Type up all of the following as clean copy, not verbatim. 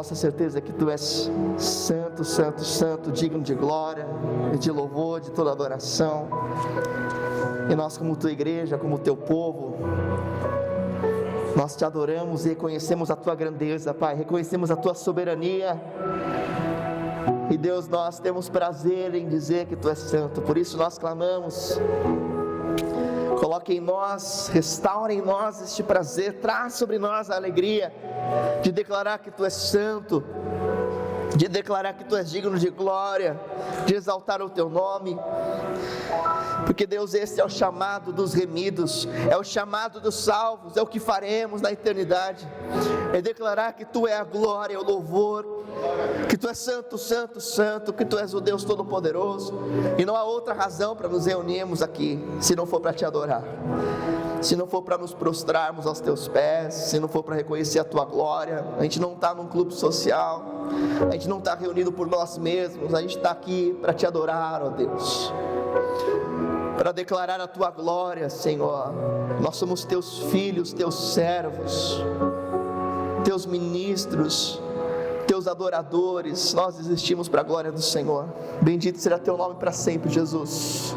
nossa certeza é que Tu és santo, santo, santo, digno de glória, de louvor, de toda adoração. E nós, como Tua igreja, como Teu povo, nós Te adoramos e reconhecemos a Tua grandeza, Pai, reconhecemos a Tua soberania. E Deus, nós temos prazer em dizer que Tu és santo, por isso nós clamamos. Coloque em nós, restaure em nós este prazer, traz sobre nós a alegria de declarar que Tu és santo, de declarar que Tu és digno de glória, de exaltar o Teu nome. Porque Deus, esse é o chamado dos remidos, é o chamado dos salvos, é o que faremos na eternidade, é declarar que Tu é a glória, o louvor, que Tu és santo, santo, santo, que Tu és o Deus Todo-Poderoso, e não há outra razão para nos reunirmos aqui, se não for para Te adorar, se não for para nos prostrarmos aos Teus pés, se não for para reconhecer a Tua glória. A gente não está num clube social, a gente não está reunido por nós mesmos, a gente está aqui para Te adorar, ó Deus, para declarar a Tua glória, Senhor. Nós somos Teus filhos, Teus servos, Teus ministros, Teus adoradores. Nós existimos para a glória do Senhor. Bendito será Teu nome para sempre, Jesus.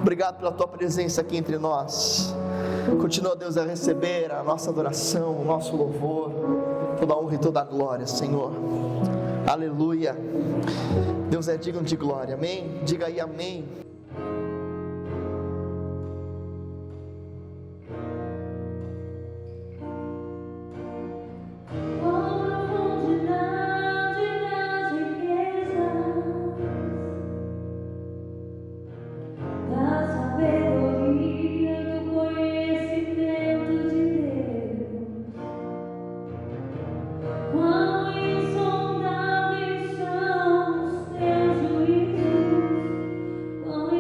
Obrigado pela Tua presença aqui entre nós. Continua, Deus, a receber a nossa adoração, o nosso louvor, toda a honra e toda a glória, Senhor. Aleluia. Deus é digno de glória, amém? Diga aí amém. Quão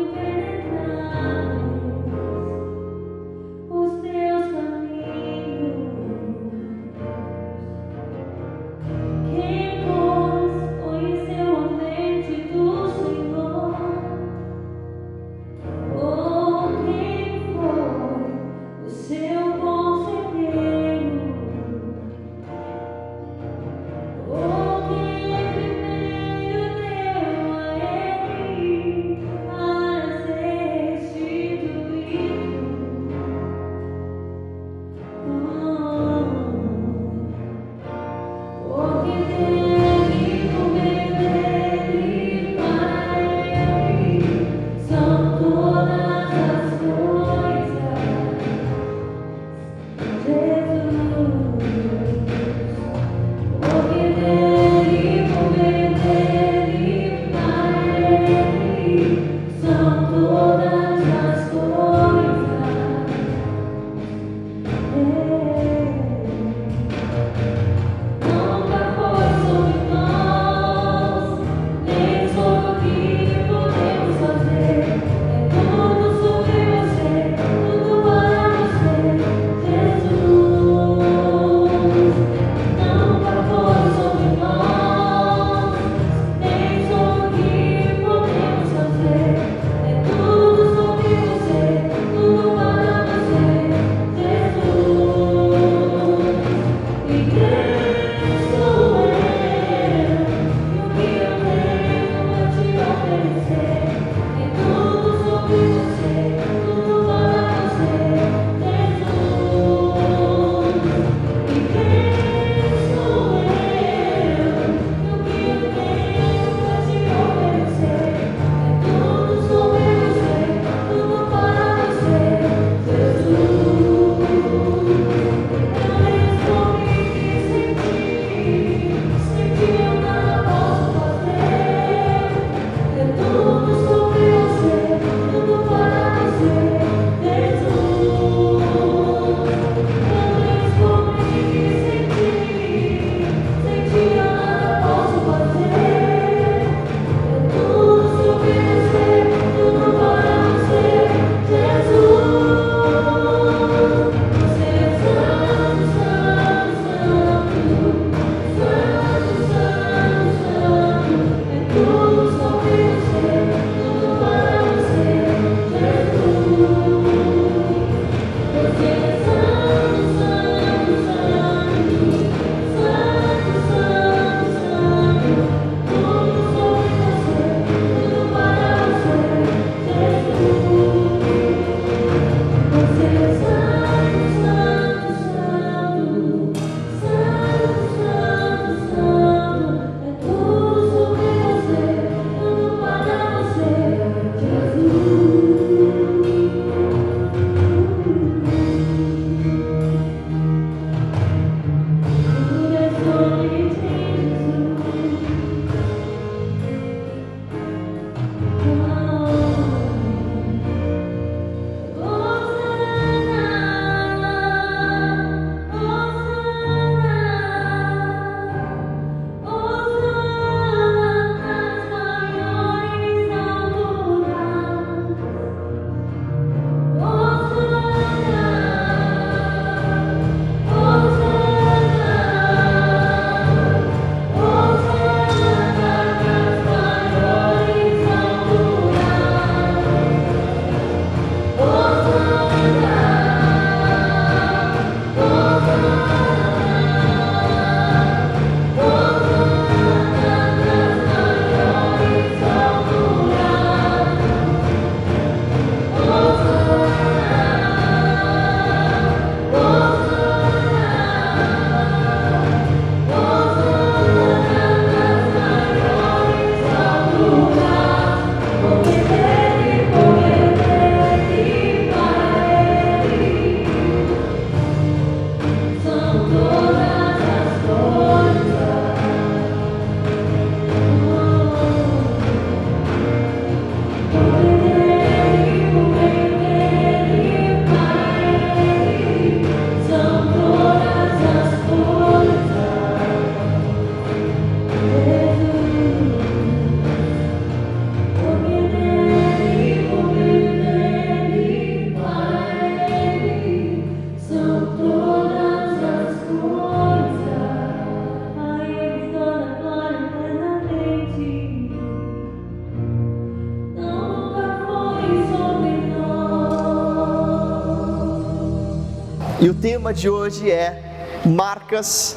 E o tema de hoje é marcas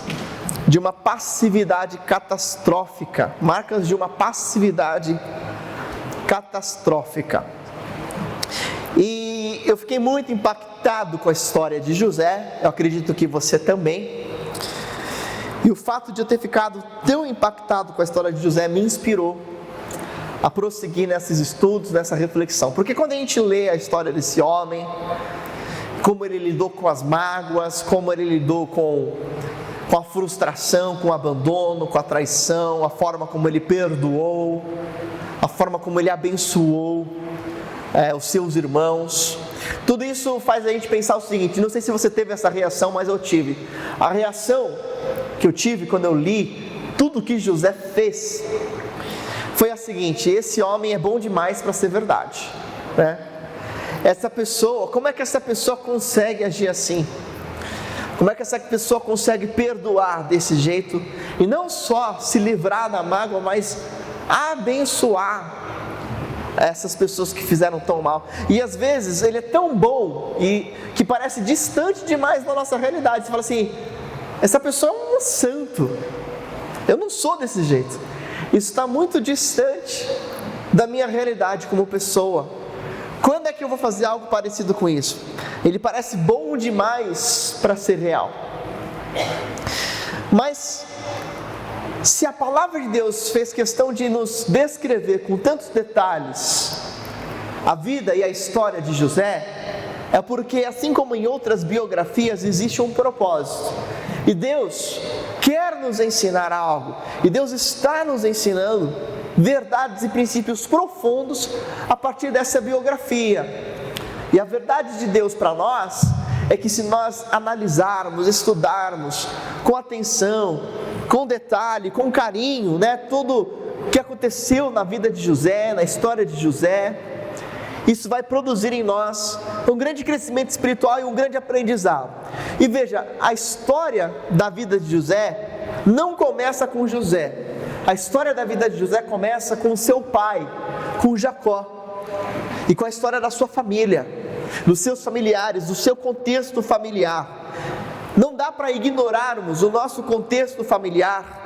de uma passividade catastrófica. Marcas de uma passividade catastrófica. E eu fiquei muito impactado com a história de José, eu acredito que você também. E o fato de eu ter ficado tão impactado com a história de José me inspirou a prosseguir nesses estudos, nessa reflexão. Porque quando a gente lê a história desse homem, como ele lidou com as mágoas, como ele lidou com a frustração, com o abandono, com a traição, a forma como ele perdoou, a forma como ele abençoou os seus irmãos, tudo isso faz a gente pensar o seguinte, não sei se você teve essa reação, mas eu tive. A reação que eu tive quando eu li tudo que José fez foi a seguinte: esse homem é bom demais para ser verdade, né? Essa pessoa, como é que essa pessoa consegue agir assim? Como é que essa pessoa consegue perdoar desse jeito e não só se livrar da mágoa, mas abençoar essas pessoas que fizeram tão mal? E às vezes ele é tão bom e que parece distante demais da nossa realidade. Você fala assim: essa pessoa é um santo, eu não sou desse jeito, isso está muito distante da minha realidade como pessoa. Quando é que eu vou fazer algo parecido com isso? Ele parece bom demais para ser real. Mas se a palavra de Deus fez questão de nos descrever com tantos detalhes a vida e a história de José, é porque, assim como em outras biografias, existe um propósito. E Deus quer nos ensinar algo. E Deus está nos ensinando verdades e princípios profundos a partir dessa biografia. E a verdade de Deus para nós é que, se nós analisarmos, estudarmos com atenção, com detalhe, com carinho, tudo que aconteceu na vida de José, na história de José, isso vai produzir em nós um grande crescimento espiritual e um grande aprendizado. E veja, a história da vida de José não começa com José. A história da vida de José começa com seu pai, com Jacó, e com a história da sua família, dos seus familiares, do seu contexto familiar. Não dá para ignorarmos o nosso contexto familiar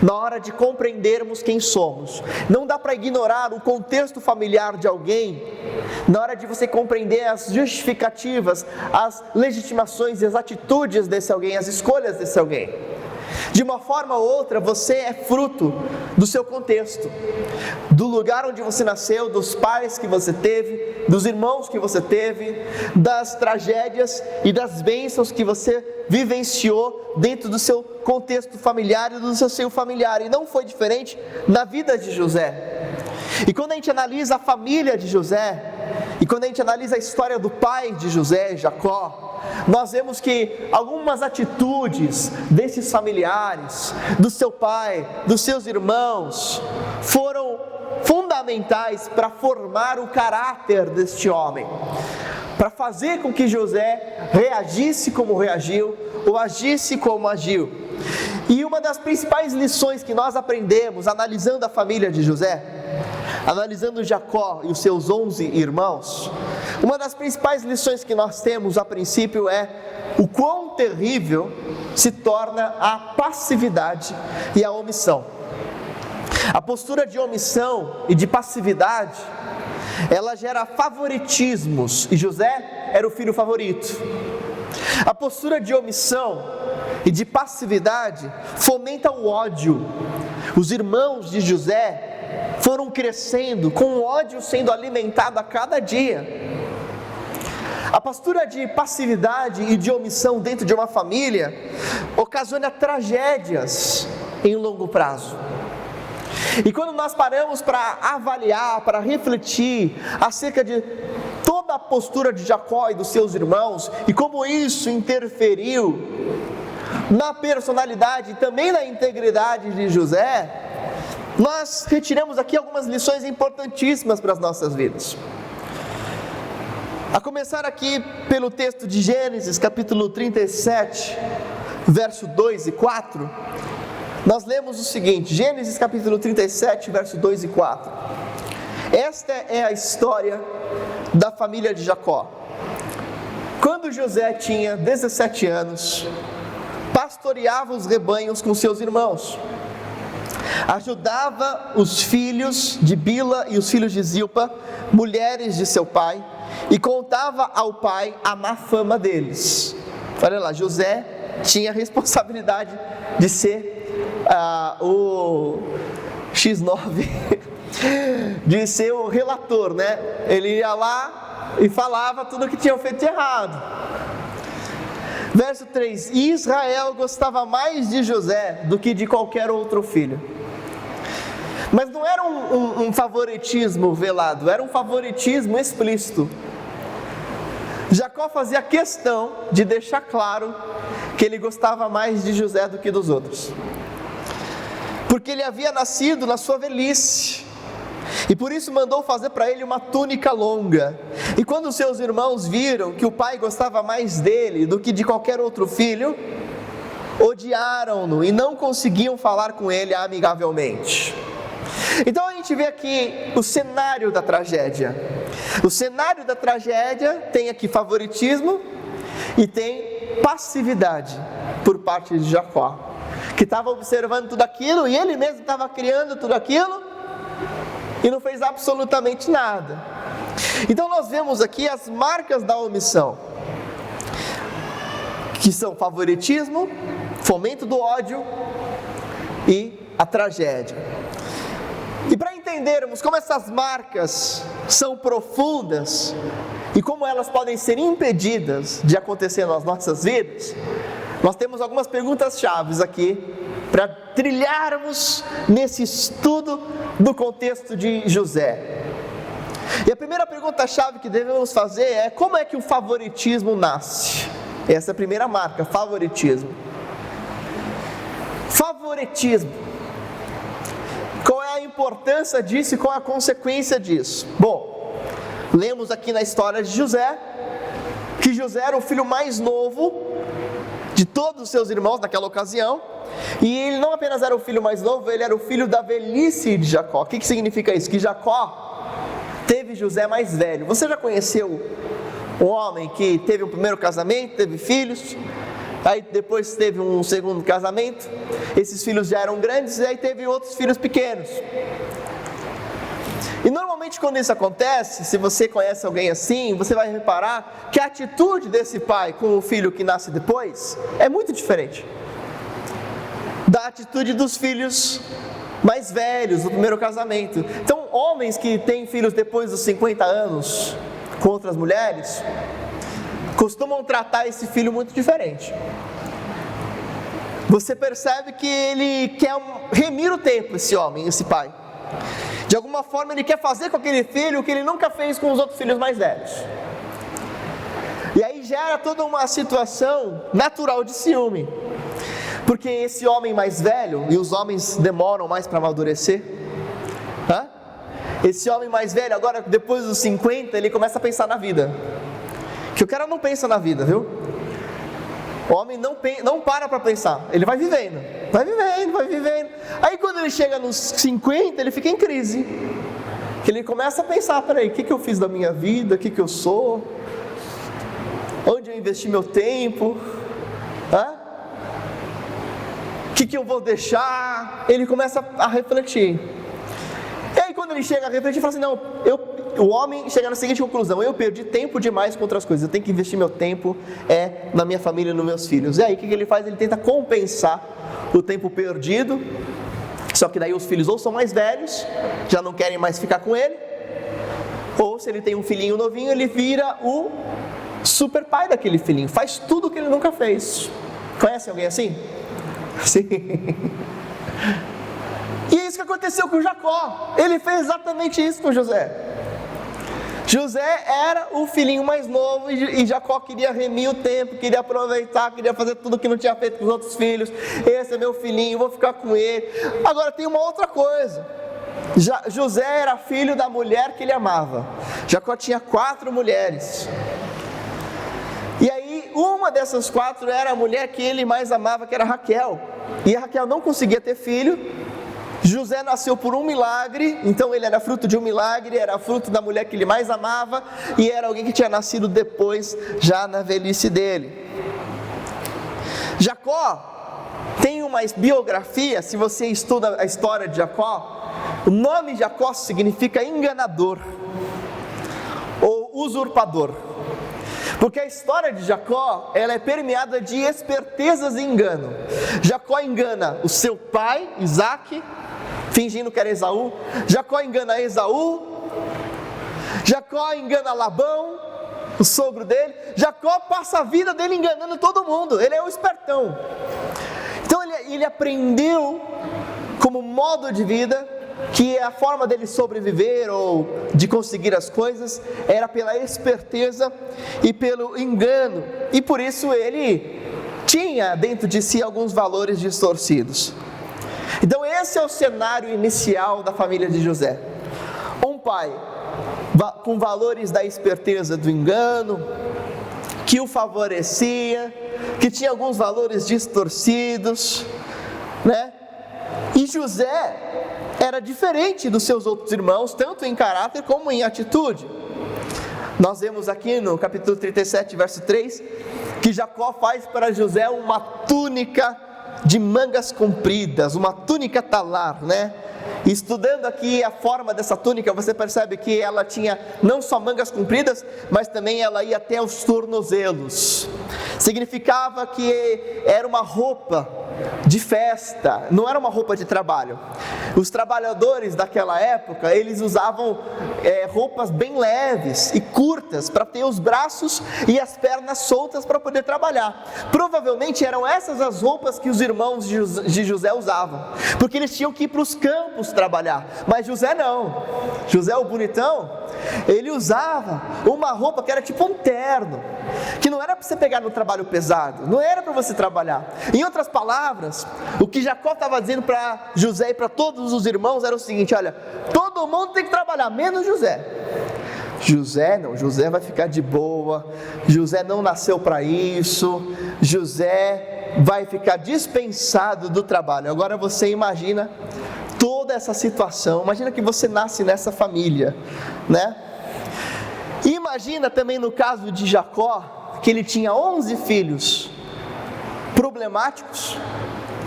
na hora de compreendermos quem somos. Não dá para ignorar o contexto familiar de alguém na hora de você compreender as justificativas, as legitimações e as atitudes desse alguém, as escolhas desse alguém. De uma forma ou outra, você é fruto do seu contexto, do lugar onde você nasceu, dos pais que você teve, dos irmãos que você teve, das tragédias e das bênçãos que você vivenciou dentro do seu contexto familiar e do seu seio familiar. E não foi diferente na vida de José. E quando a gente analisa a família de José, e quando a gente analisa a história do pai de José, Jacó, nós vemos que algumas atitudes desses familiares, do seu pai, dos seus irmãos, foram fundamentais para formar o caráter deste homem, para fazer com que José reagisse como reagiu, ou agisse como agiu. E uma das principais lições que nós aprendemos analisando a família de José, analisando Jacó e os seus 11 irmãos, uma das principais lições que nós temos a princípio é o quão terrível se torna a passividade e a omissão. A postura de omissão e de passividade, ela gera favoritismos, e José era o filho favorito. A postura de omissão e de passividade fomenta o ódio. Os irmãos de José foram crescendo com o ódio sendo alimentado a cada dia. A postura de passividade e de omissão dentro de uma família ocasiona tragédias em longo prazo. E quando nós paramos para avaliar, para refletir acerca de toda a postura de Jacó e dos seus irmãos e como isso interferiu na personalidade e também na integridade de José, nós retiramos aqui algumas lições importantíssimas para as nossas vidas. A começar aqui pelo texto de Gênesis, capítulo 37, verso 2 e 4, nós lemos o seguinte, Gênesis capítulo 37, verso 2 e 4. Esta é a história da família de Jacó. Quando José tinha 17 anos, pastoreava os rebanhos com seus irmãos, ajudava os filhos de Bila e os filhos de Zilpa, mulheres de seu pai, e contava ao pai a má fama deles. Olha lá, José tinha a responsabilidade de ser o X9, de ser o relator, né? Ele ia lá e falava tudo o que tinham feito de errado. Verso 3: Israel gostava mais de José do que de qualquer outro filho. Mas não era um favoritismo velado, era um favoritismo explícito. Jacó fazia questão de deixar claro que ele gostava mais de José do que dos outros, porque ele havia nascido na sua velhice, e por isso mandou fazer para ele uma túnica longa. E quando seus irmãos viram que o pai gostava mais dele do que de qualquer outro filho, odiaram-no e não conseguiam falar com ele amigavelmente. Então a gente vê aqui o cenário da tragédia. O cenário da tragédia tem aqui favoritismo e tem passividade por parte de Jacó, que estava observando tudo aquilo e ele mesmo estava criando tudo aquilo e não fez absolutamente nada. Então nós vemos aqui as marcas da omissão, que são favoritismo, fomento do ódio e a tragédia. E para entendermos como essas marcas são profundas e como elas podem ser impedidas de acontecer nas nossas vidas, nós temos algumas perguntas-chave aqui para trilharmos nesse estudo do contexto de José. E a primeira pergunta-chave que devemos fazer é: como é que o favoritismo nasce? Essa é a primeira marca, favoritismo. Favoritismo. Qual é a importância disso e qual é a consequência disso? Bom, lemos aqui na história de José, que José era o filho mais novo de todos os seus irmãos naquela ocasião, e ele não apenas era o filho mais novo, ele era o filho da velhice de Jacó. O que significa isso? Que Jacó teve José mais velho. Você já conheceu um homem que teve um primeiro casamento, teve filhos, aí depois teve um segundo casamento, esses filhos já eram grandes, e aí teve outros filhos pequenos. E normalmente quando isso acontece, se você conhece alguém assim, você vai reparar que a atitude desse pai com o filho que nasce depois é muito diferente da atitude dos filhos mais velhos do primeiro casamento. Então, homens que têm filhos depois dos 50 anos com outras mulheres costumam tratar esse filho muito diferente. Você percebe que ele quer remir o tempo, esse homem, esse pai. De alguma forma ele quer fazer com aquele filho o que ele nunca fez com os outros filhos mais velhos. E aí gera toda uma situação natural de ciúme, porque esse homem mais velho, e os homens demoram mais para amadurecer, esse homem mais velho agora, depois dos 50, ele começa a pensar na vida. Que o cara não pensa na vida, viu? O homem não para pensar, ele vai vivendo. Aí quando ele chega nos 50, ele fica em crise. Que ele começa a pensar: peraí, o que eu fiz da minha vida? O que eu sou? Onde eu investi meu tempo? O que eu vou deixar? Ele começa a refletir. E aí quando ele chega a refletir, ele fala assim: não, o homem chega na seguinte conclusão: eu perdi tempo demais com outras coisas, eu tenho que investir meu tempo na minha família e nos meus filhos. E aí o que ele faz? Ele tenta compensar o tempo perdido, só que daí os filhos ou são mais velhos, já não querem mais ficar com ele, ou se ele tem um filhinho novinho, ele vira o super pai daquele filhinho, faz tudo o que ele nunca fez. Conhece alguém assim? Sim. E é isso que aconteceu com Jacó. Ele fez exatamente isso com José. José era o filhinho mais novo e Jacó queria remir o tempo, queria aproveitar, queria fazer tudo que não tinha feito com os outros filhos. Esse é meu filhinho, vou ficar com ele. Agora tem uma outra coisa: José era filho da mulher que ele amava. Jacó tinha 4 mulheres. E aí uma dessas 4 era a mulher que ele mais amava, que era Raquel. E a Raquel não conseguia ter filho, José nasceu por um milagre, então ele era fruto de um milagre, era fruto da mulher que ele mais amava, e era alguém que tinha nascido depois, já na velhice dele. Jacó tem uma biografia, se você estuda a história de Jacó, o nome Jacó significa enganador, ou usurpador, porque a história de Jacó, ela é permeada de espertezas e engano. Jacó engana o seu pai, Isaac, fingindo que era Esaú. Jacó engana Esaú. Jacó engana Labão, o sogro dele. Jacó passa a vida dele enganando todo mundo, ele é um espertão. Então ele aprendeu como modo de vida que a forma dele sobreviver ou de conseguir as coisas era pela esperteza e pelo engano, e por isso ele tinha dentro de si alguns valores distorcidos. Então esse é o cenário inicial da família de José: um pai com valores da esperteza, do engano, que o favorecia, que tinha alguns valores distorcidos, né? E José era diferente dos seus outros irmãos, tanto em caráter como em atitude. Nós vemos aqui no capítulo 37, verso 3, que Jacó faz para José uma túnica de mangas compridas, uma túnica talar, né? E estudando aqui a forma dessa túnica, você percebe que ela tinha não só mangas compridas, mas também ela ia até os tornozelos. Significava que era uma roupa de festa, não era uma roupa de trabalho. Os trabalhadores daquela época, eles usavam roupas bem leves e curtas, para ter os braços e as pernas soltas para poder trabalhar. Provavelmente eram essas as roupas que os irmãos de José usavam, porque eles tinham que ir para os campos trabalhar. Mas José não. José, o bonitão, ele usava uma roupa que era tipo um terno, que não era para você pegar no trabalho pesado, não era para você trabalhar. Em outras palavras, o que Jacó estava dizendo para José e para todos os irmãos era o seguinte: olha, todo mundo tem que trabalhar, menos José. José não, José vai ficar de boa, José não nasceu para isso, José vai ficar dispensado do trabalho. Agora você imagina toda essa situação, imagina que você nasce nessa família, né? E imagina também no caso de Jacó, que ele tinha 11 filhos problemáticos,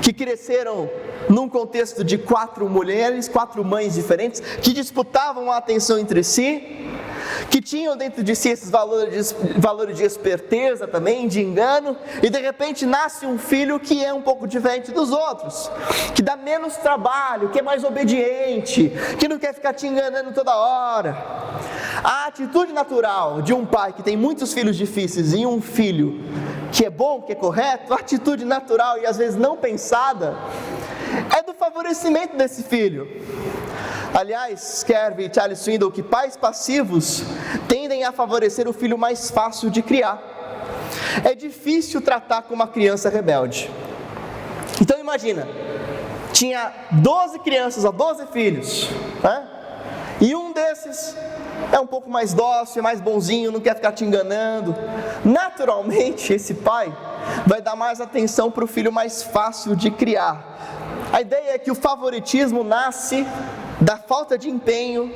que cresceram num contexto de 4 mulheres, 4 mães diferentes, que disputavam a atenção entre si, que tinham dentro de si esses valores de esperteza também, de engano, e de repente nasce um filho que é um pouco diferente dos outros, que dá menos trabalho, que é mais obediente, que não quer ficar te enganando toda hora. A atitude natural de um pai que tem muitos filhos difíceis e um filho que é bom, que é correto, a atitude natural e às vezes não pensada, é do favorecimento desse filho. Aliás, Kervin e Charles Swindoll, que pais passivos tendem a favorecer o filho mais fácil de criar. É difícil tratar com uma criança rebelde. Então imagina, tinha 12 crianças, 12 filhos, né? E um desses é um pouco mais dócil, mais bonzinho, não quer ficar te enganando. Naturalmente, esse pai vai dar mais atenção para o filho mais fácil de criar. A ideia é que o favoritismo nasce da falta de empenho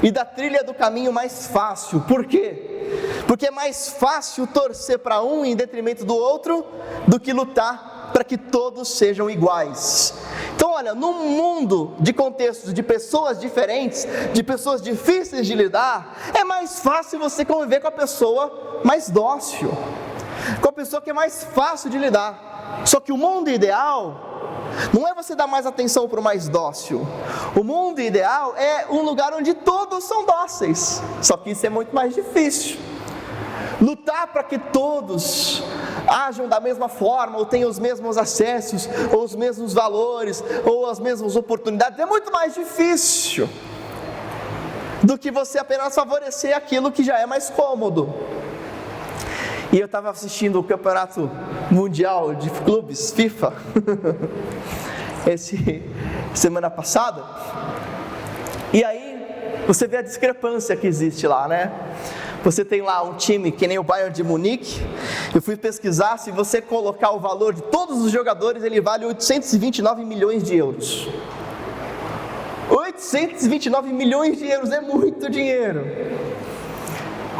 e da trilha do caminho mais fácil. Por quê? Porque é mais fácil torcer para um em detrimento do outro do que lutar para que todos sejam iguais. Então olha, num mundo de contextos de pessoas diferentes, de pessoas difíceis de lidar, é mais fácil você conviver com a pessoa mais dócil, com a pessoa que é mais fácil de lidar. Só que o mundo ideal não é você dar mais atenção para o mais dócil. O mundo ideal é um lugar onde todos são dóceis. Só que isso é muito mais difícil. Lutar para que todos ajam da mesma forma, ou tenham os mesmos acessos, ou os mesmos valores, ou as mesmas oportunidades, é muito mais difícil do que você apenas favorecer aquilo que já é mais cômodo. E eu estava assistindo o Campeonato Mundial de Clubes, FIFA, semana passada, e aí você vê a discrepância que existe lá, né? Você tem lá um time que nem o Bayern de Munique. Eu fui pesquisar, se você colocar o valor de todos os jogadores, ele vale 829 milhões de euros. 829 milhões de euros é muito dinheiro.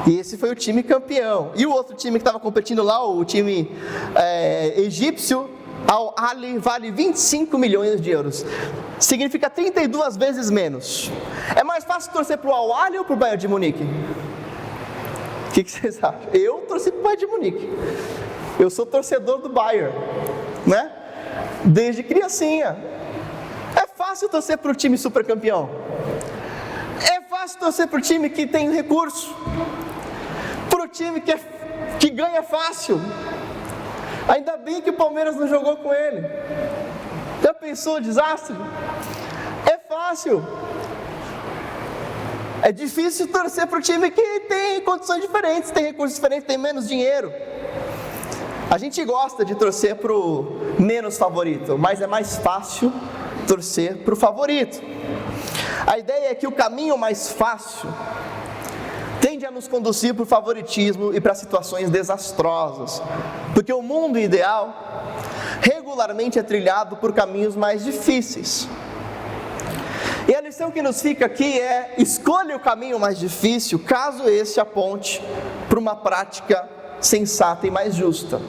E esse foi o time campeão. E o outro time que estava competindo lá, o time egípcio, Al-Ahly, vale 25 milhões de euros. Significa 32 vezes menos. É mais fácil torcer para o Al-Ahly ou para o Bayern de Munique? O que vocês acham? Eu torci para o Bayern de Munique. Eu sou torcedor do Bayern, né? Desde criancinha. É fácil torcer para o time super campeão. É fácil torcer para o time que tem recurso. Para o time que ganha fácil. Ainda bem que o Palmeiras não jogou com ele. Já pensou o desastre? É fácil. É difícil torcer para o time que tem condições diferentes, tem recursos diferentes, tem menos dinheiro. A gente gosta de torcer para o menos favorito, mas é mais fácil torcer para o favorito. A ideia é que o caminho mais fácil tende a nos conduzir para o favoritismo e para situações desastrosas, porque o mundo ideal regularmente é trilhado por caminhos mais difíceis. E a lição que nos fica aqui é: escolha o caminho mais difícil, caso este aponte para uma prática sensata e mais justa.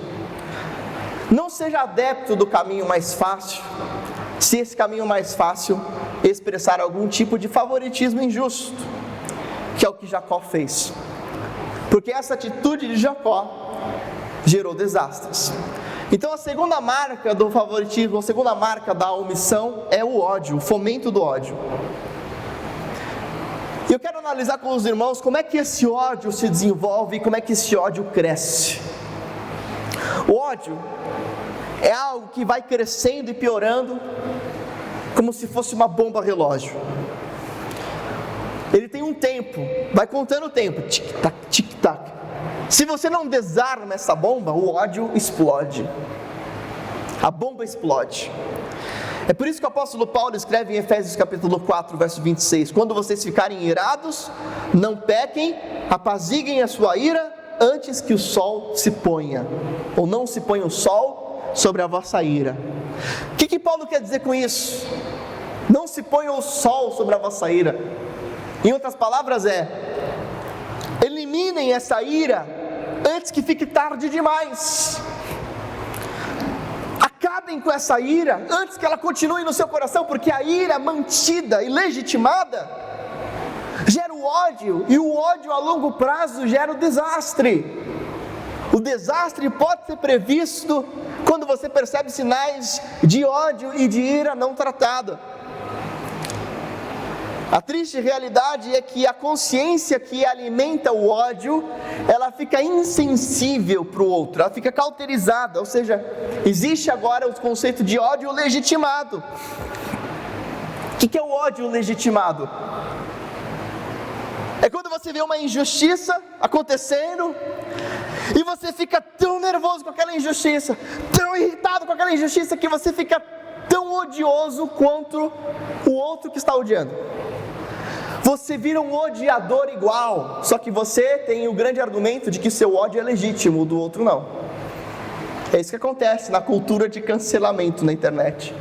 Não seja adepto do caminho mais fácil, se esse caminho mais fácil expressar algum tipo de favoritismo injusto, que é o que Jacó fez. Porque essa atitude de Jacó gerou desastres. Então a segunda marca do favoritismo, a segunda marca da omissão é o ódio, o fomento do ódio. E eu quero analisar com os irmãos como é que esse ódio se desenvolve e como é que esse ódio cresce. O ódio é algo que vai crescendo e piorando como se fosse uma bomba relógio. Ele tem um tempo, vai contando o tempo, tic-tac, tic-tac. Se você não desarma essa bomba, o ódio explode. A bomba explode. É por isso que o apóstolo Paulo escreve em Efésios capítulo 4, verso 26: quando vocês ficarem irados, não pequem, apaziguem a sua ira antes que o sol se ponha, ou não se ponha o sol sobre a vossa ira. O que Paulo quer dizer com isso? Não se ponha o sol sobre a vossa ira. Em outras palavras eliminem essa ira antes que fique tarde demais. Acabem com essa ira antes que ela continue no seu coração, porque a ira mantida e legitimada gera o ódio, e o ódio a longo prazo gera o desastre. O desastre pode ser previsto quando você percebe sinais de ódio e de ira não tratada. A triste realidade é que a consciência que alimenta o ódio, ela fica insensível para o outro, ela fica cauterizada, ou seja, existe agora o conceito de ódio legitimado. O que é o ódio legitimado? É quando você vê uma injustiça acontecendo e você fica tão nervoso com aquela injustiça, tão irritado com aquela injustiça, que você fica tão odioso quanto o outro que está odiando. Você vira um odiador igual, só que você tem o grande argumento de que seu ódio é legítimo, o do outro não. É isso que acontece na cultura de cancelamento na internet.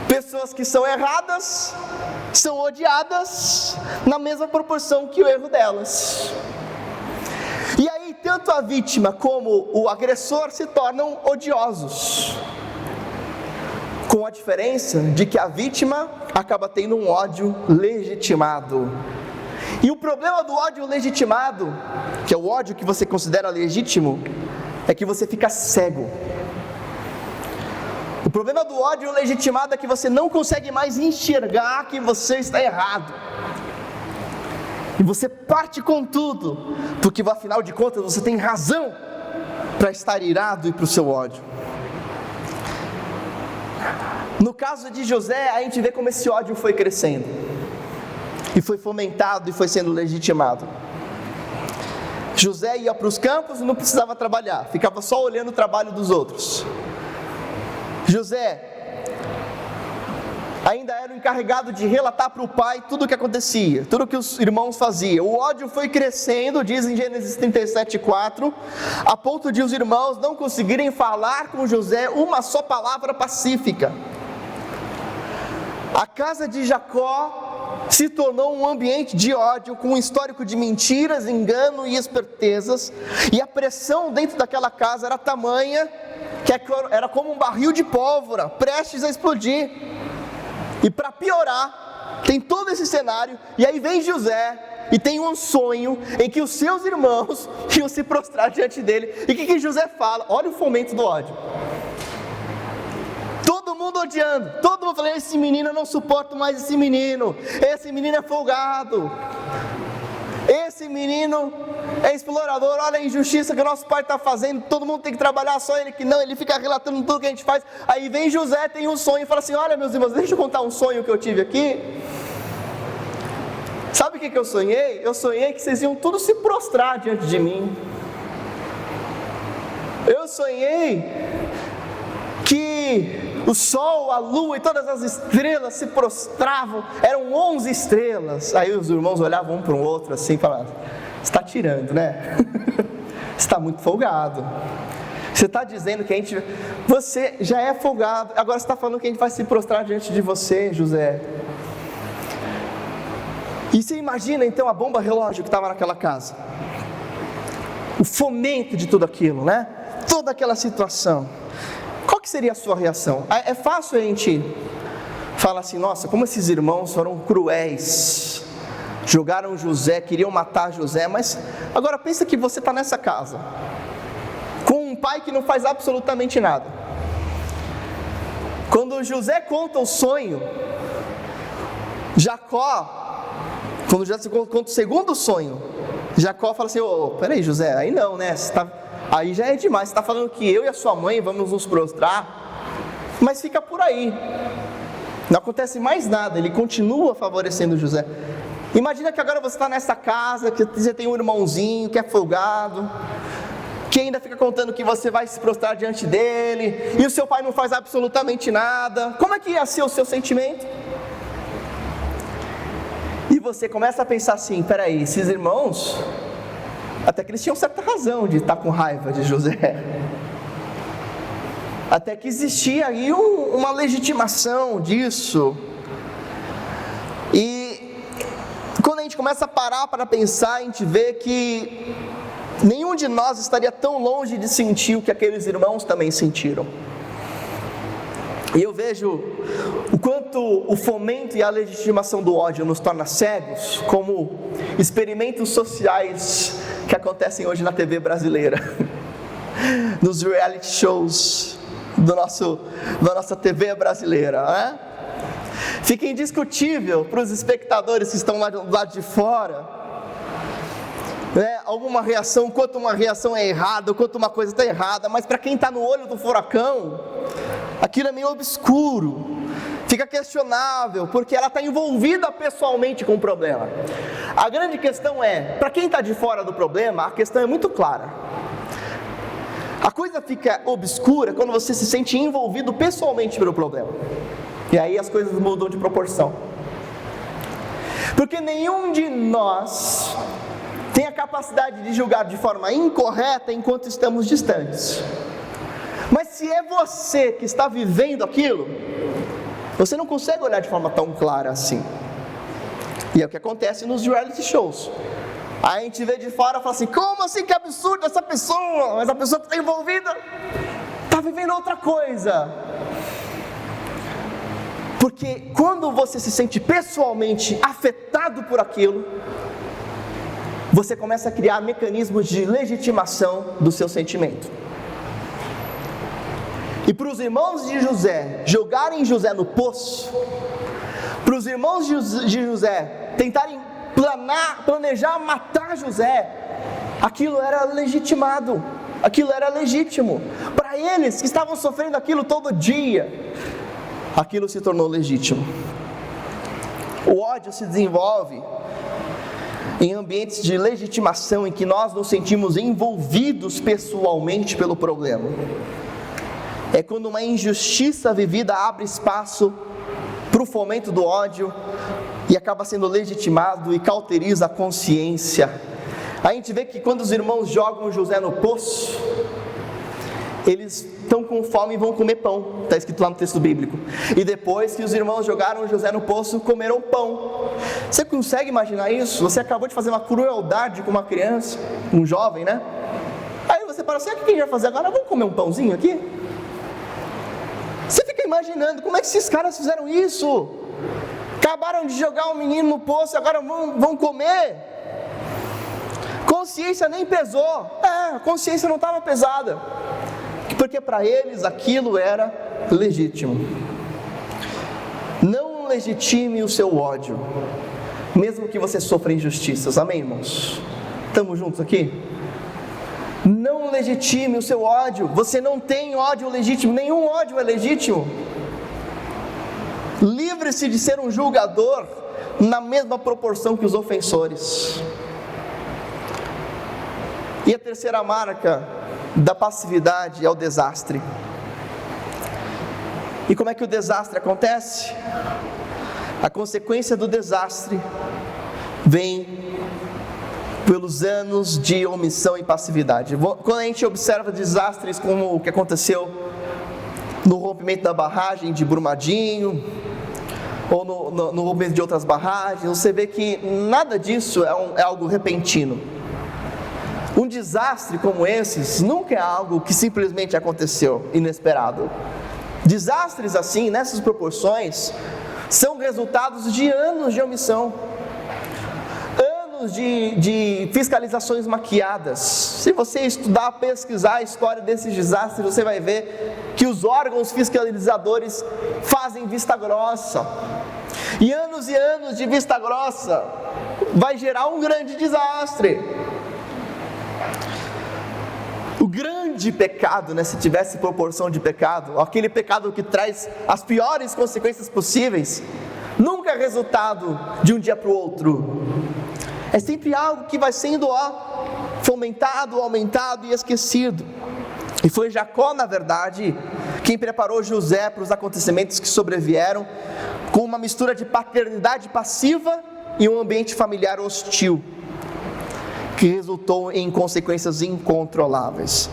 Pessoas que são erradas são odiadas na mesma proporção que o erro delas. E aí tanto a vítima como o agressor se tornam odiosos, com a diferença de que a vítima acaba tendo um ódio legitimado. E o problema do ódio legitimado, que é o ódio que você considera legítimo, é que você fica cego. O problema do ódio legitimado é que você não consegue mais enxergar que você está errado. E você parte com tudo, porque afinal de contas você tem razão para estar irado e para o seu ódio. No caso de José, a gente vê como esse ódio foi crescendo, e foi fomentado e foi sendo legitimado. José ia para os campos e não precisava trabalhar, ficava só olhando o trabalho dos outros. José ainda era o encarregado de relatar para o pai tudo o que acontecia, tudo o que os irmãos faziam. O ódio foi crescendo, diz em Gênesis 37:4, a ponto de os irmãos não conseguirem falar com José uma só palavra pacífica. A casa de Jacó se tornou um ambiente de ódio, com um histórico de mentiras, engano e espertezas, e a pressão dentro daquela casa era tamanha, que era como um barril de pólvora, prestes a explodir. E para piorar, tem todo esse cenário, e aí vem José, e tem um sonho em que os seus irmãos iam se prostrar diante dele. E o que José fala? Olha o fomento do ódio. Todo mundo odiando, todo mundo falando: esse menino, eu não suporto mais esse menino é folgado, esse menino é explorador, olha a injustiça que o nosso pai está fazendo, todo mundo tem que trabalhar, só ele que não, ele fica relatando tudo que a gente faz. Aí vem José, tem um sonho, e fala assim: olha, meus irmãos, deixa eu contar um sonho que eu tive aqui. Sabe o que eu sonhei? Eu sonhei que vocês iam todos se prostrar diante de mim. Eu sonhei que o sol, a lua e todas as estrelas se prostravam. Eram 11 estrelas. Aí os irmãos olhavam um para o outro assim e falavam: você está tirando, né? Você está muito folgado. Você está dizendo que você já é folgado, agora você está falando que a gente vai se prostrar diante de você, José. E você imagina então a bomba relógio que estava naquela casa, o fomento de tudo aquilo, né? Toda aquela situação. Qual que seria a sua reação? É fácil a gente falar assim: nossa, como esses irmãos foram cruéis, jogaram José, queriam matar José. Mas agora pensa que você está nessa casa, com um pai que não faz absolutamente nada. Quando José conta o sonho, Jacó, quando José conta o segundo sonho, Jacó fala assim: peraí, José, aí não, né? Aí já é demais, você está falando que eu e a sua mãe vamos nos prostrar, mas fica por aí, não acontece mais nada. Ele continua favorecendo José. Imagina que agora você está nessa casa, que você tem um irmãozinho que é folgado, que ainda fica contando que você vai se prostrar diante dele, e o seu pai não faz absolutamente nada. Como é que ia ser o seu sentimento? E você começa a pensar assim: peraí, esses irmãos, até que eles tinham certa razão de estar com raiva de José, até que existia aí uma legitimação disso. E quando a gente começa a parar para pensar, a gente vê que nenhum de nós estaria tão longe de sentir o que aqueles irmãos também sentiram. E eu vejo o quanto o fomento e a legitimação do ódio nos torna cegos, como experimentos sociais que acontecem hoje na TV brasileira, nos reality shows da nossa TV brasileira, né? Fica indiscutível para os espectadores que estão lá do lado de fora, né? Alguma reação, quanto uma reação é errada, quanto uma coisa está errada, mas para quem está no olho do furacão, aquilo é meio obscuro, fica questionável, porque ela está envolvida pessoalmente com o problema. A grande questão é, para quem está de fora do problema, a questão é muito clara. A coisa fica obscura quando você se sente envolvido pessoalmente pelo problema, e aí as coisas mudam de proporção, porque nenhum de nós tem a capacidade de julgar de forma incorreta enquanto estamos distantes. Mas se é você que está vivendo aquilo, você não consegue olhar de forma tão clara assim. E é o que acontece nos reality shows. Aí a gente vê de fora e fala assim: como assim, que absurdo essa pessoa? Mas a pessoa que está envolvida está vivendo outra coisa. Porque quando você se sente pessoalmente afetado por aquilo, você começa a criar mecanismos de legitimação do seu sentimento. E para os irmãos de José jogarem José no poço, para os irmãos de José tentarem planejar matar José, aquilo era legitimado, aquilo era legítimo. Para eles que estavam sofrendo aquilo todo dia, aquilo se tornou legítimo. O ódio se desenvolve em ambientes de legitimação em que nós nos sentimos envolvidos pessoalmente pelo problema. É quando uma injustiça vivida abre espaço para o fomento do ódio e acaba sendo legitimado e cauteriza a consciência. A gente vê que quando os irmãos jogam José no poço, eles estão com fome e vão comer pão, está escrito lá no texto bíblico. E depois que os irmãos jogaram José no poço, comeram pão. Você consegue imaginar isso? Você acabou de fazer uma crueldade com uma criança, um jovem, né? Aí você para assim, o que a gente vai fazer agora? Vamos comer um pãozinho aqui? Você fica imaginando, como é que esses caras fizeram isso? Acabaram de jogar um menino no poço, agora vão comer? Consciência nem pesou. A consciência não estava pesada, porque para eles aquilo era legítimo. Não legitime o seu ódio, mesmo que você sofra injustiças. Amém, irmãos? Estamos juntos aqui? Não legitime o seu ódio. Você não tem ódio legítimo, nenhum ódio é legítimo. Livre-se de ser um julgador na mesma proporção que os ofensores. E a terceira marca da passividade é o desastre. E como é que o desastre acontece? A consequência do desastre vem pelos anos de omissão e passividade. Quando a gente observa desastres como o que aconteceu no rompimento da barragem de Brumadinho, ou no rompimento de outras barragens, você vê que nada disso é algo repentino. Um desastre como esses nunca é algo que simplesmente aconteceu, inesperado. Desastres assim, nessas proporções, são resultados de anos de omissão, anos de fiscalizações maquiadas. Se você estudar, pesquisar a história desses desastres, você vai ver que os órgãos fiscalizadores fazem vista grossa. E anos de vista grossa vai gerar um grande desastre. O grande pecado, se tivesse proporção de pecado, aquele pecado que traz as piores consequências possíveis, nunca é resultado de um dia para o outro. É sempre algo que vai sendo fomentado, aumentado e esquecido. E foi Jacó, na verdade, quem preparou José para os acontecimentos que sobrevieram, com uma mistura de paternidade passiva e um ambiente familiar hostil, que resultou em consequências incontroláveis.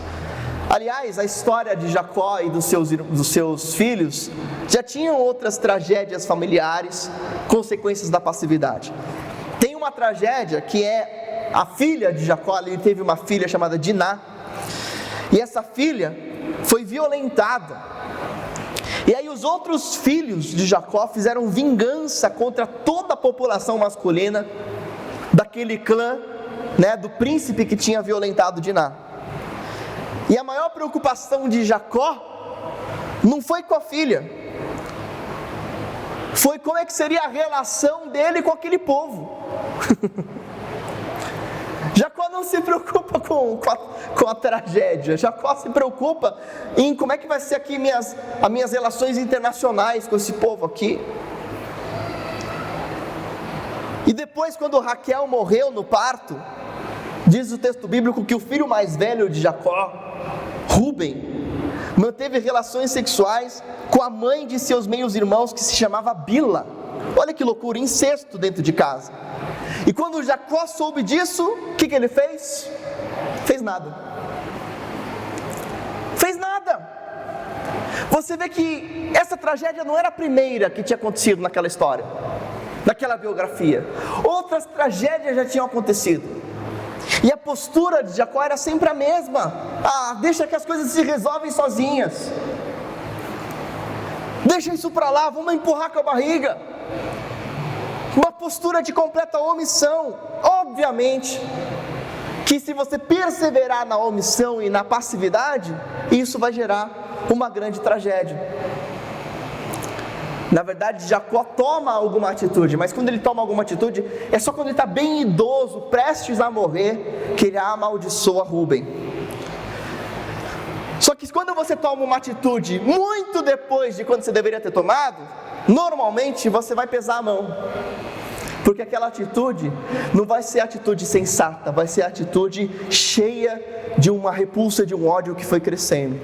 Aliás, a história de Jacó e dos seus filhos já tinham outras tragédias familiares, consequências da passividade. Tem uma tragédia que é a filha de Jacó. Ele teve uma filha chamada Diná, e essa filha foi violentada. E aí os outros filhos de Jacó fizeram vingança contra toda a população masculina daquele clã, do príncipe que tinha violentado Diná. E a maior preocupação de Jacó não foi com a filha, foi como é que seria a relação dele com aquele povo. Jacó não se preocupa com a tragédia. Jacó se preocupa em como é que vai ser aqui as minhas relações internacionais com esse povo aqui. E depois, quando Raquel morreu no parto, diz o texto bíblico que o filho mais velho de Jacó, Rúben, manteve relações sexuais com a mãe de seus meios-irmãos, que se chamava Bila. Olha que loucura, incesto dentro de casa. E quando Jacó soube disso, o que ele fez? Fez nada. Fez nada. Você vê que essa tragédia não era a primeira que tinha acontecido naquela história, naquela biografia. Outras tragédias já tinham acontecido. E a postura de Jacó era sempre a mesma. Deixa que as coisas se resolvem sozinhas. Deixa isso para lá, vamos empurrar com a barriga. Uma postura de completa omissão. Obviamente que se você perseverar na omissão e na passividade, isso vai gerar uma grande tragédia. Na verdade, Jacó toma alguma atitude, mas quando ele toma alguma atitude, é só quando ele está bem idoso, prestes a morrer, que ele amaldiçoa Rúben. Só que quando você toma uma atitude muito depois de quando você deveria ter tomado, normalmente você vai pesar a mão, porque aquela atitude não vai ser atitude sensata, vai ser atitude cheia de uma repulsa, de um ódio que foi crescendo.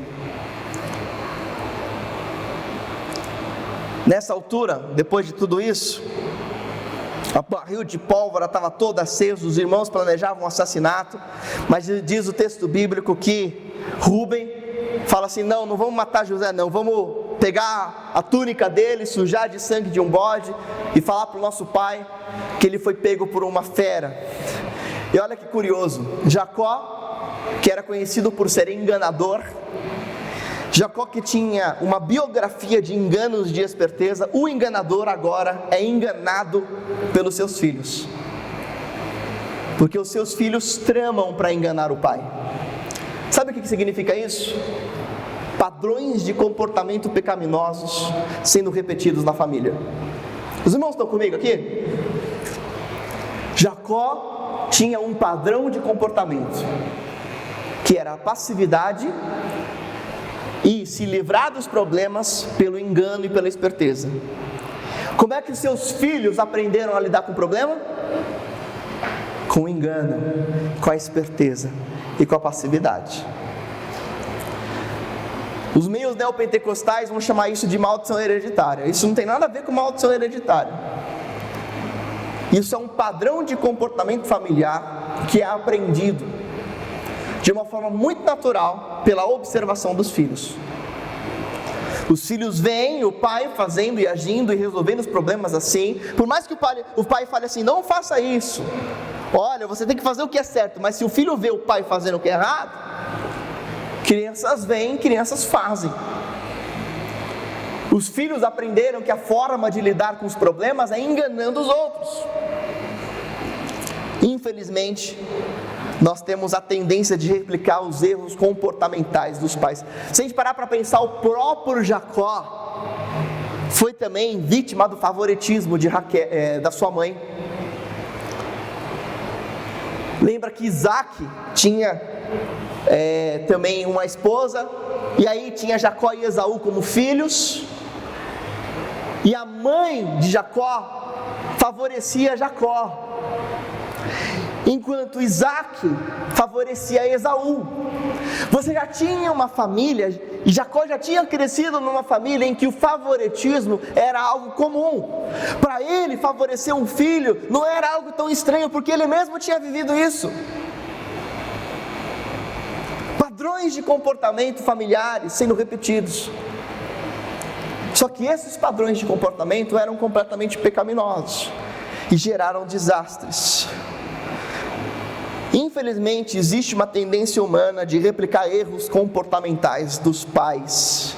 Nessa altura, depois de tudo isso, a barril de pólvora estava toda acesa, os irmãos planejavam um assassinato, mas diz o texto bíblico que Rúben fala assim: não vamos matar José não, vamos pegar a túnica dele, sujar de sangue de um bode e falar para o nosso pai que ele foi pego por uma fera. E olha que curioso, Jacó, que era conhecido por ser enganador, Jacó, que tinha uma biografia de enganos, de esperteza, o enganador agora é enganado pelos seus filhos, porque os seus filhos tramam para enganar o pai. Sabe o que significa isso? Padrões de comportamento pecaminosos sendo repetidos na família. Os irmãos estão comigo aqui? Jacó tinha um padrão de comportamento, que era a passividade e se livrar dos problemas pelo engano e pela esperteza. Como é que seus filhos aprenderam a lidar com o problema? Com o engano, com a esperteza e com a passividade. Os meios neopentecostais vão chamar isso de maldição hereditária. Isso não tem nada a ver com maldição hereditária. Isso é um padrão de comportamento familiar que é aprendido de uma forma muito natural pela observação dos filhos. Os filhos veem o pai fazendo e agindo e resolvendo os problemas assim. Por mais que o pai fale assim: não faça isso, olha, você tem que fazer o que é certo. Mas se o filho vê o pai fazendo o que é errado, crianças veem, crianças fazem. Os filhos aprenderam que a forma de lidar com os problemas é enganando os outros. Infelizmente, nós temos a tendência de replicar os erros comportamentais dos pais. Se a gente parar para pensar, o próprio Jacó foi também vítima do favoritismo de Raquel, da sua mãe. Lembra que Isaac tinha também uma esposa, e aí tinha Jacó e Esaú como filhos, e a mãe de Jacó favorecia Jacó, enquanto Isaac favorecia Esaú. Você já tinha uma família, e Jacó já tinha crescido numa família em que o favoritismo era algo comum. Para ele, favorecer um filho não era algo tão estranho, porque ele mesmo tinha vivido isso. Padrões de comportamento familiares sendo repetidos. Só que esses padrões de comportamento eram completamente pecaminosos e geraram desastres. Infelizmente, existe uma tendência humana de replicar erros comportamentais dos pais.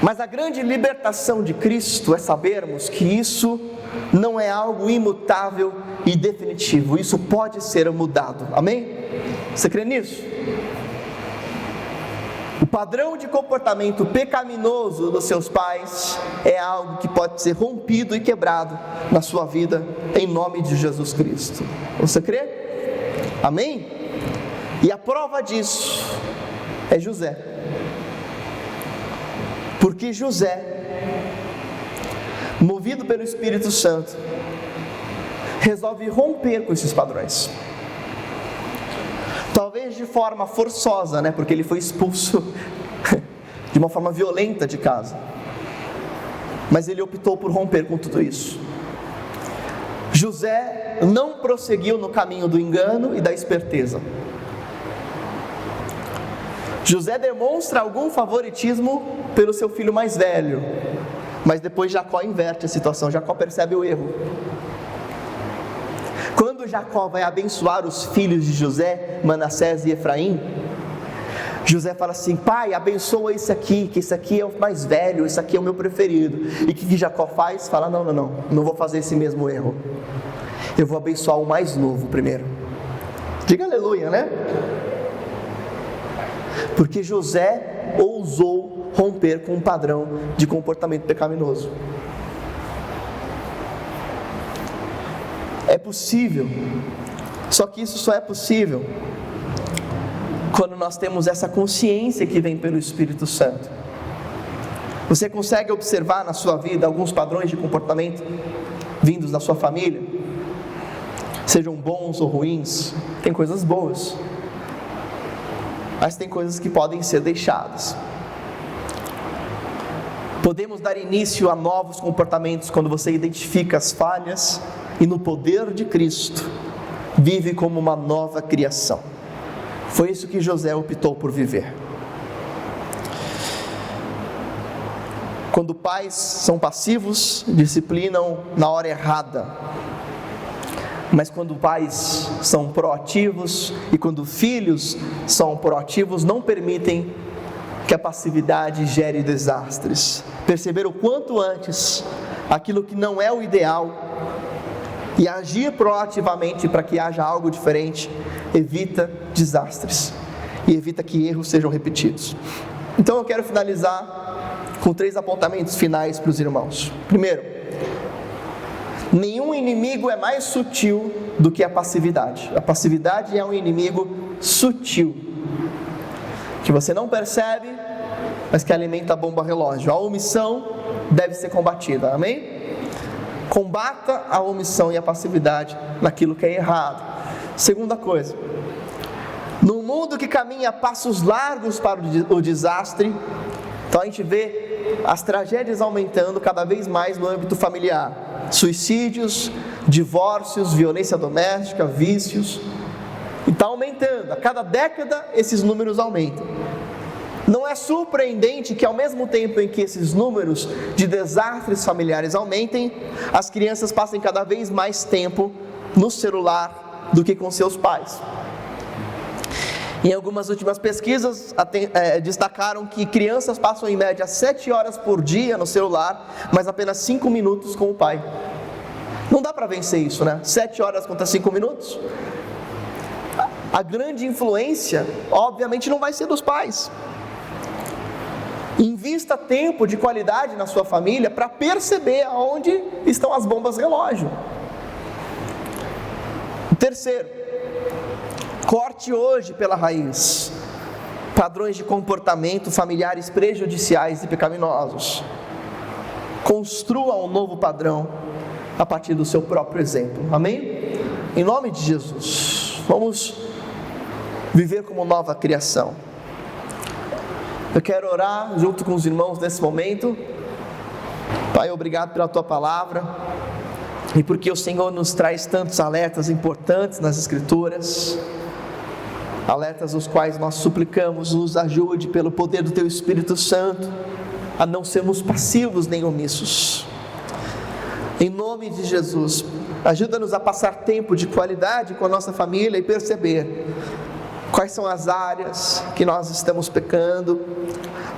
Mas a grande libertação de Cristo é sabermos que isso não é algo imutável e definitivo. Isso pode ser mudado. Amém? Você crê nisso? O padrão de comportamento pecaminoso dos seus pais é algo que pode ser rompido e quebrado na sua vida, em nome de Jesus Cristo. Você crê? Amém? E a prova disso é José. Porque José, movido pelo Espírito Santo, resolve romper com esses padrões. Talvez de forma forçosa, né? Porque ele foi expulso de uma forma violenta de casa. Mas ele optou por romper com tudo isso. José não prosseguiu no caminho do engano e da esperteza. José demonstra algum favoritismo pelo seu filho mais velho, mas depois Jacó inverte a situação. Jacó percebe o erro. Quando Jacó vai abençoar os filhos de José, Manassés e Efraim, José fala assim: pai, abençoa esse aqui, que esse aqui é o mais velho, esse aqui é o meu preferido. E o que Jacó faz? Fala: não vou fazer esse mesmo erro. Eu vou abençoar o mais novo primeiro. Diga aleluia, né? Porque José ousou romper com um padrão de comportamento pecaminoso. É possível, só que isso só é possível quando nós temos essa consciência que vem pelo Espírito Santo. Você consegue observar na sua vida alguns padrões de comportamento vindos da sua família? Sejam bons ou ruins, tem coisas boas, mas tem coisas que podem ser deixadas. Podemos dar início a novos comportamentos quando você identifica as falhas e no poder de Cristo vive como uma nova criação. Foi isso que José optou por viver. Quando pais são passivos, disciplinam na hora errada. Mas quando pais são proativos e quando filhos são proativos, não permitem que a passividade gere desastres. Perceber o quanto antes aquilo que não é o ideal e agir proativamente para que haja algo diferente, evita desastres e evita que erros sejam repetidos. Então eu quero finalizar com 3 apontamentos finais para os irmãos. Primeiro, nenhum inimigo é mais sutil do que a passividade. A passividade é um inimigo sutil, que você não percebe, mas que alimenta a bomba relógio. A omissão deve ser combatida, amém? Combata a omissão e a passividade naquilo que é errado. Segunda coisa, no mundo que caminha a passos largos para o desastre, então a gente vê as tragédias aumentando cada vez mais no âmbito familiar. Suicídios, divórcios, violência doméstica, vícios. E está aumentando. A cada década esses números aumentam. Não é surpreendente que ao mesmo tempo em que esses números de desastres familiares aumentem, as crianças passem cada vez mais tempo no celular do que com seus pais. Em algumas últimas pesquisas destacaram que crianças passam em média 7 horas por dia no celular, mas apenas 5 minutos com o pai. Não dá para vencer isso, né? 7 horas contra 5 minutos. A grande influência, obviamente, não vai ser dos pais. Invista tempo de qualidade na sua família para perceber aonde estão as bombas relógio. Terceiro, corte hoje pela raiz padrões de comportamento familiares prejudiciais e pecaminosos. Construa um novo padrão a partir do seu próprio exemplo, amém? Em nome de Jesus, vamos viver como nova criação. Eu quero orar junto com os irmãos nesse momento. Pai, obrigado pela Tua palavra e porque o Senhor nos traz tantos alertas importantes nas Escrituras, alertas os quais nós suplicamos, nos ajude pelo poder do Teu Espírito Santo a não sermos passivos nem omissos. Em nome de Jesus, ajuda-nos a passar tempo de qualidade com a nossa família e perceber quais são as áreas que nós estamos pecando,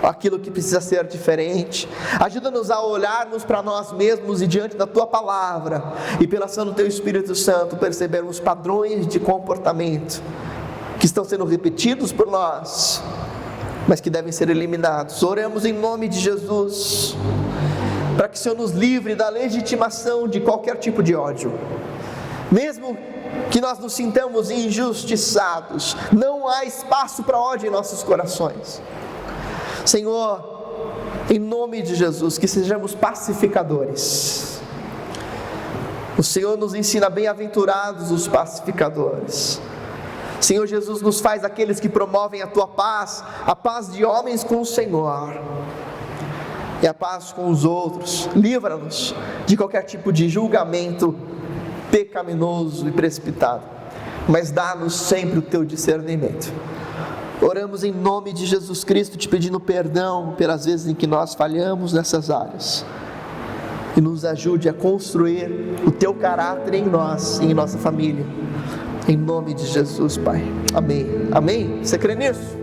aquilo que precisa ser diferente. Ajuda-nos a olharmos para nós mesmos e diante da Tua palavra e pela ação do Teu Espírito Santo percebermos padrões de comportamento que estão sendo repetidos por nós, mas que devem ser eliminados. Oramos em nome de Jesus para que o Senhor nos livre da legitimação de qualquer tipo de ódio, mesmo que nós nos sintamos injustiçados. Não há espaço para ódio em nossos corações. Senhor, em nome de Jesus, que sejamos pacificadores. O Senhor nos ensina: bem-aventurados os pacificadores. Senhor Jesus, nos faz aqueles que promovem a Tua paz, a paz de homens com o Senhor e a paz com os outros. Livra-nos de qualquer tipo de julgamento pecaminoso e precipitado, mas dá-nos sempre o Teu discernimento. Oramos em nome de Jesus Cristo, te pedindo perdão pelas vezes em que nós falhamos nessas áreas, e nos ajude a construir o Teu caráter em nós e em nossa família, em nome de Jesus, Pai, amém, amém. Você crê nisso?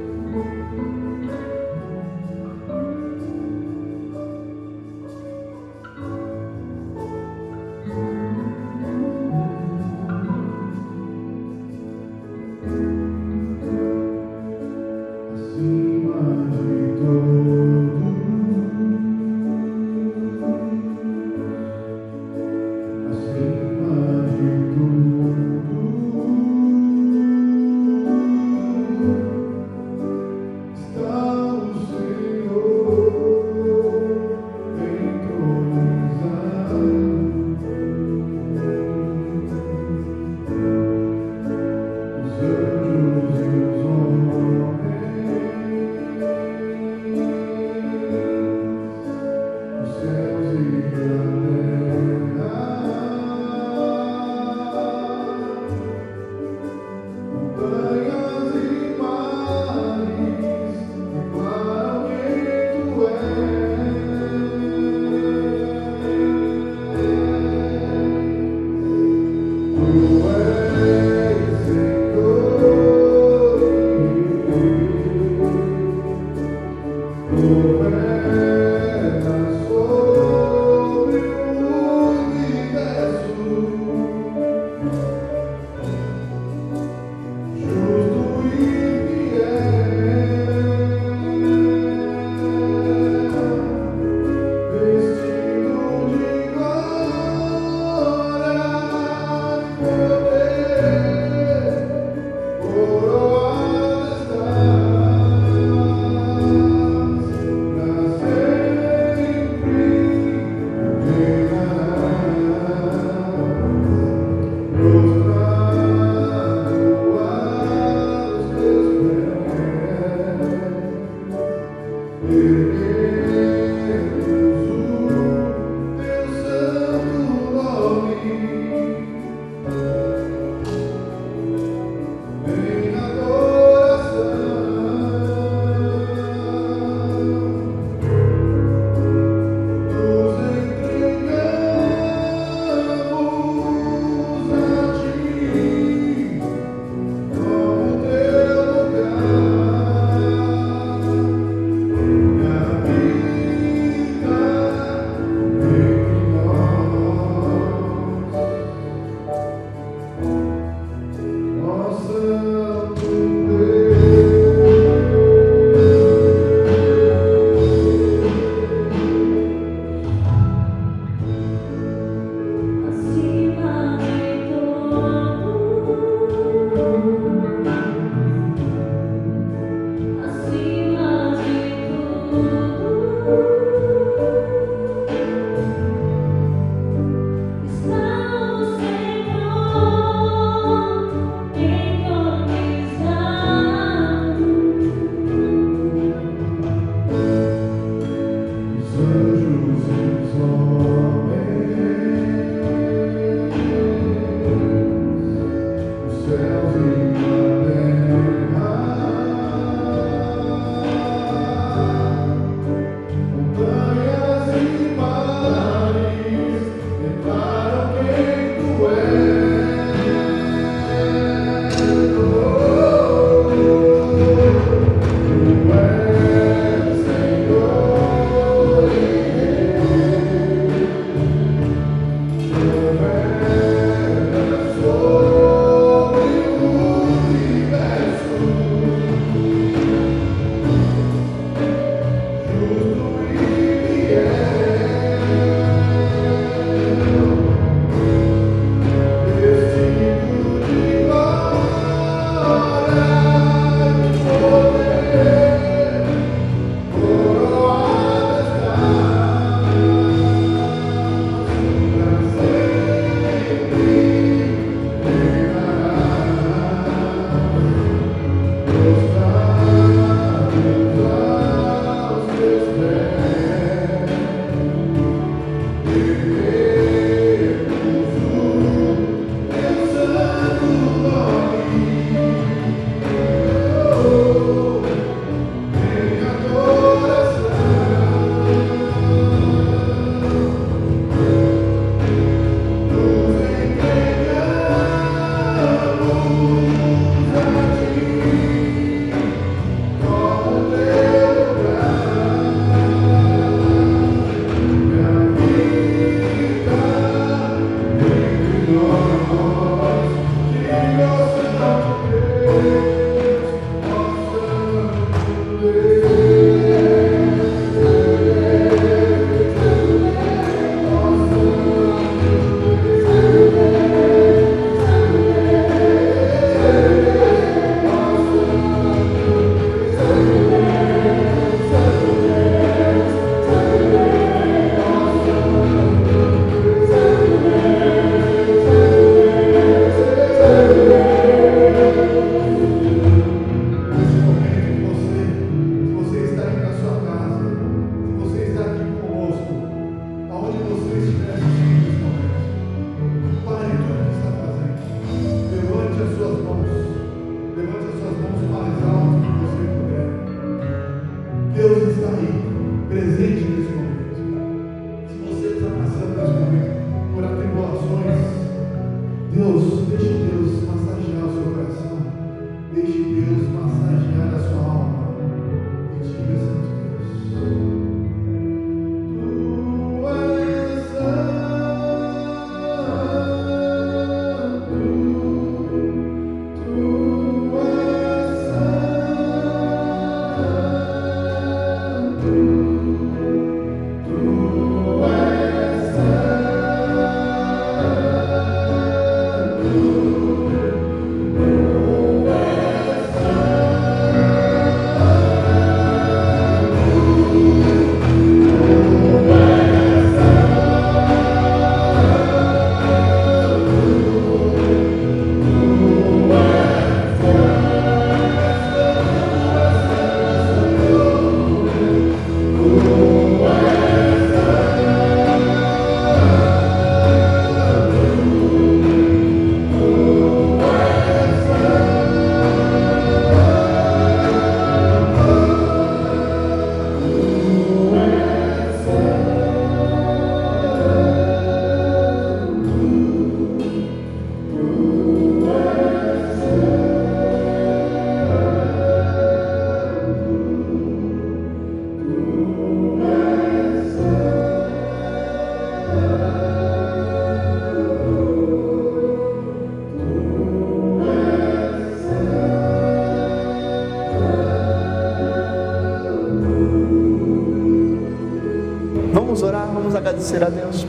agradecer a Deus.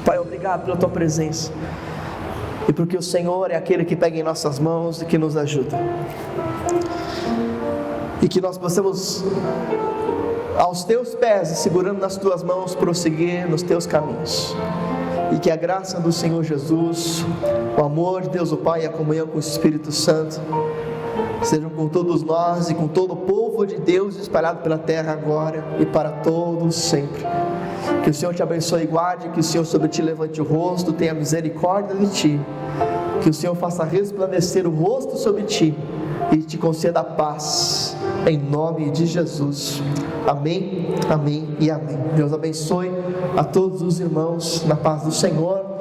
Pai, obrigado pela Tua presença e porque o Senhor é aquele que pega em nossas mãos e que nos ajuda, e que nós possamos aos Teus pés e segurando nas Tuas mãos prosseguir nos Teus caminhos, e que a graça do Senhor Jesus, o amor de Deus o Pai e a comunhão com o Espírito Santo sejam com todos nós e com todo o povo de Deus espalhado pela terra agora e para todos sempre. Que o Senhor te abençoe e guarde, que o Senhor sobre ti levante o rosto, tenha misericórdia de ti, que o Senhor faça resplandecer o rosto sobre ti e te conceda a paz, em nome de Jesus. Amém, amém e amém. Deus abençoe a todos os irmãos na paz do Senhor.